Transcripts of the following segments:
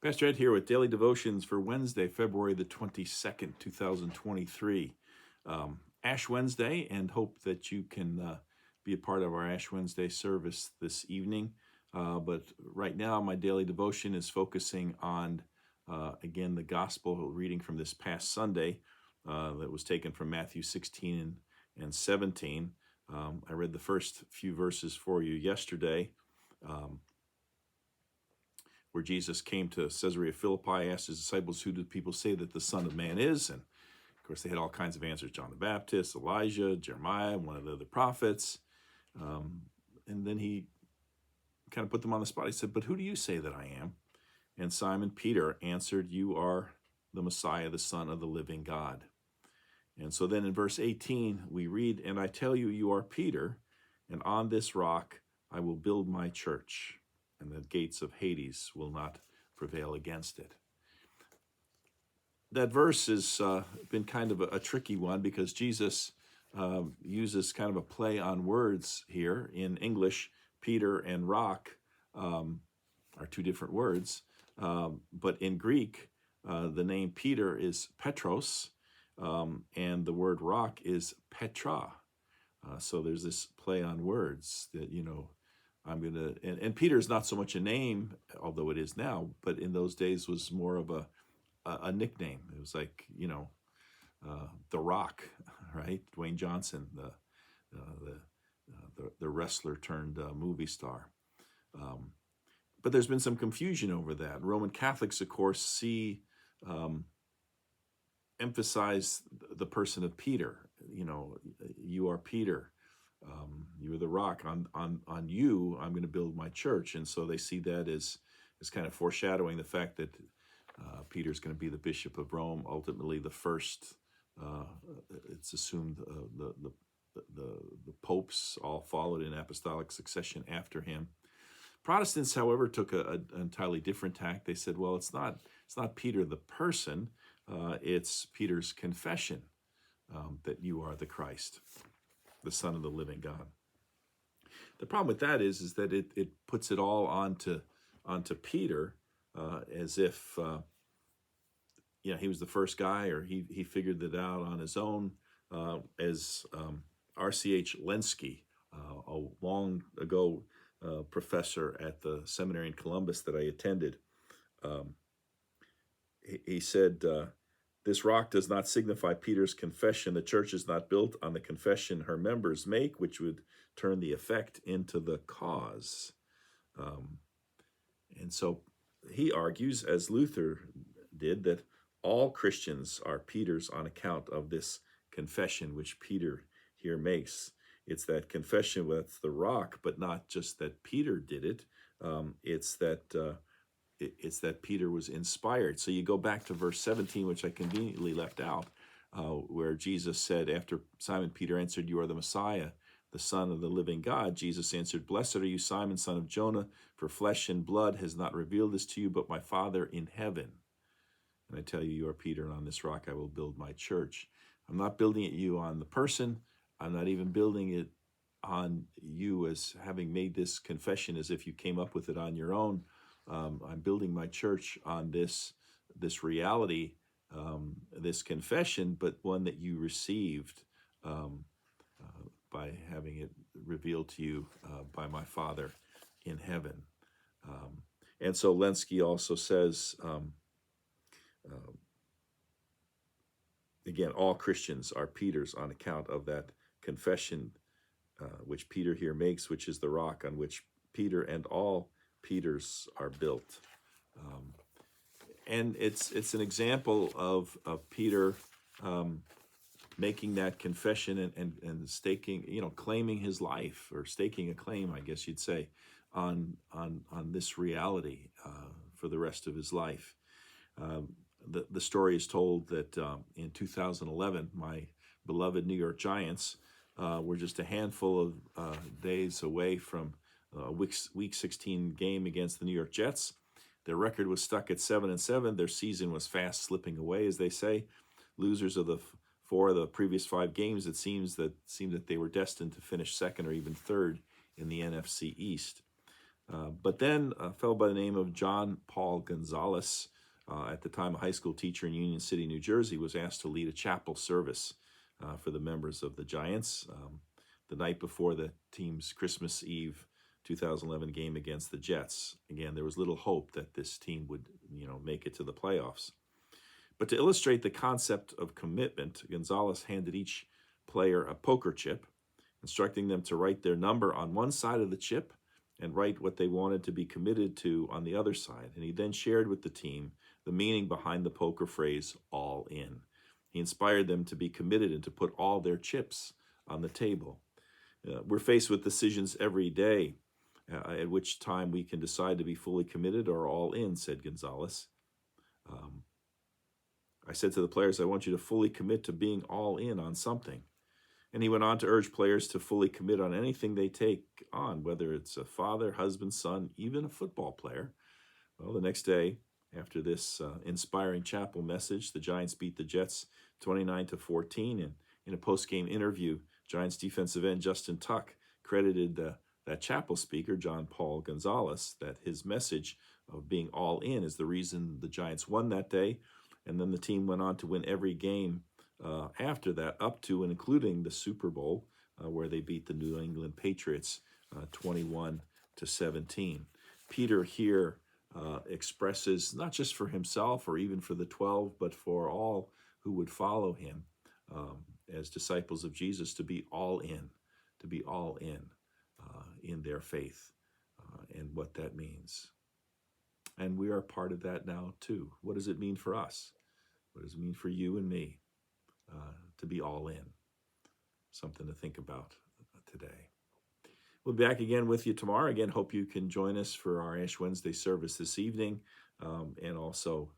Pastor Ed here with Daily Devotions for Wednesday, February the 22nd, 2023. Ash Wednesday, and hope that you can be a part of our Ash Wednesday service this evening. But right now, my daily devotion is focusing on, again, the gospel reading from this past Sunday that was taken from Matthew 16 and 17. I read the first few verses for you yesterday. Where Jesus came to Caesarea Philippi, asked his disciples, who do people say that the Son of Man is? And of course, they had all kinds of answers: John the Baptist, Elijah, Jeremiah, one of the other prophets. And then he kind of put them on the spot. He said, but who do you say that I am? And Simon Peter answered, you are the Messiah, the Son of the living God. And so then in verse 18, we read, and I tell you, you are Peter, and on this rock I will build my church, and the gates of Hades will not prevail against it. That verse has been kind of a tricky one because Jesus uses kind of a play on words here. In English, Peter and rock are two different words, but in Greek, the name Peter is Petros, and the word rock is Petra. So there's this play on words that, I'm going to, and Peter is not so much a name, although it is now, but in those days was more of a nickname. It was like, The Rock, right? Dwayne Johnson, the wrestler turned movie star. But there's been some confusion over that. Roman Catholics, of course, emphasize the person of Peter. You are Peter. You are the rock. On you, I'm going to build my church. And so they see that as kind of foreshadowing the fact that Peter's going to be the Bishop of Rome, ultimately the first. It's assumed the popes all followed in apostolic succession after him. Protestants, however, took an entirely different tack. They said, well, it's not Peter the person, it's Peter's confession that you are the Christ, the Son of the living God. The problem with that is that it puts it all onto Peter, as if he was the first guy, or he figured it out on his own. As R.C.H. Lenski, a long ago professor at the seminary in Columbus that I attended, he said, this rock does not signify Peter's confession. The church is not built on the confession her members make, which would turn the effect into the cause. And so he argues, as Luther did, that all Christians are Peter's on account of this confession which Peter here makes. It's that confession that's the rock, but not just that Peter did it. It's that Peter was inspired. So you go back to verse 17, which I conveniently left out, where Jesus said, after Simon Peter answered, you are the Messiah, the Son of the living God. Jesus answered, blessed are you, Simon, son of Jonah, for flesh and blood has not revealed this to you, but my Father in heaven. And I tell you, you are Peter, and on this rock I will build my church. I'm not building you on the person. I'm not even building it on you as having made this confession as if you came up with it on your own. I'm building my church on this reality, this confession, but one that you received by having it revealed to you by my Father in heaven. And so Lenski also says, again, all Christians are Peter's on account of that confession which Peter here makes, which is the rock on which Peter and all Peters are built. And it's an example of Peter making that confession and staking, claiming his life, or staking a claim, I guess you'd say, on this reality for the rest of his life. The story is told that in 2011, my beloved New York Giants were just a handful of days away from a Week 16 game against the New York Jets. Their record was stuck at 7-7. Their season was fast slipping away, as they say. Losers of the four of the previous 5 games, it seemed that they were destined to finish second or even third in the NFC East. But then a fellow by the name of John Paul Gonzalez, at the time a high school teacher in Union City, New Jersey, was asked to lead a chapel service for the members of the Giants the night before the team's Christmas Eve 2011 game against the Jets. Again, there was little hope that this team would, make it to the playoffs. But to illustrate the concept of commitment, Gonzalez handed each player a poker chip, instructing them to write their number on one side of the chip and write what they wanted to be committed to on the other side. And he then shared with the team the meaning behind the poker phrase, all in. He inspired them to be committed and to put all their chips on the table. We're faced with decisions every day, at which time we can decide to be fully committed or all in, said Gonzalez. I said to the players, I want you to fully commit to being all in on something. And he went on to urge players to fully commit on anything they take on, whether it's a father, husband, son, even a football player. Well, the next day, after this inspiring chapel message, the Giants beat the Jets 29-14. And in a post-game interview, Giants defensive end Justin Tuck credited that chapel speaker, John Paul Gonzalez, that his message of being all in is the reason the Giants won that day. And then the team went on to win every game after that, up to and including the Super Bowl, where they beat the New England Patriots 21-17. Peter here expresses, not just for himself or even for the 12, but for all who would follow him as disciples of Jesus, to be all in their faith and what that means. And we are part of that now too. What does it mean for us? What does it mean for you and me to be all in? Something to think about today. We'll be back again with you tomorrow. Again, hope you can join us for our Ash Wednesday service this evening, and also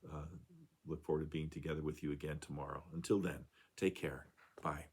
look forward to being together with you again tomorrow. Until then, take care. Bye.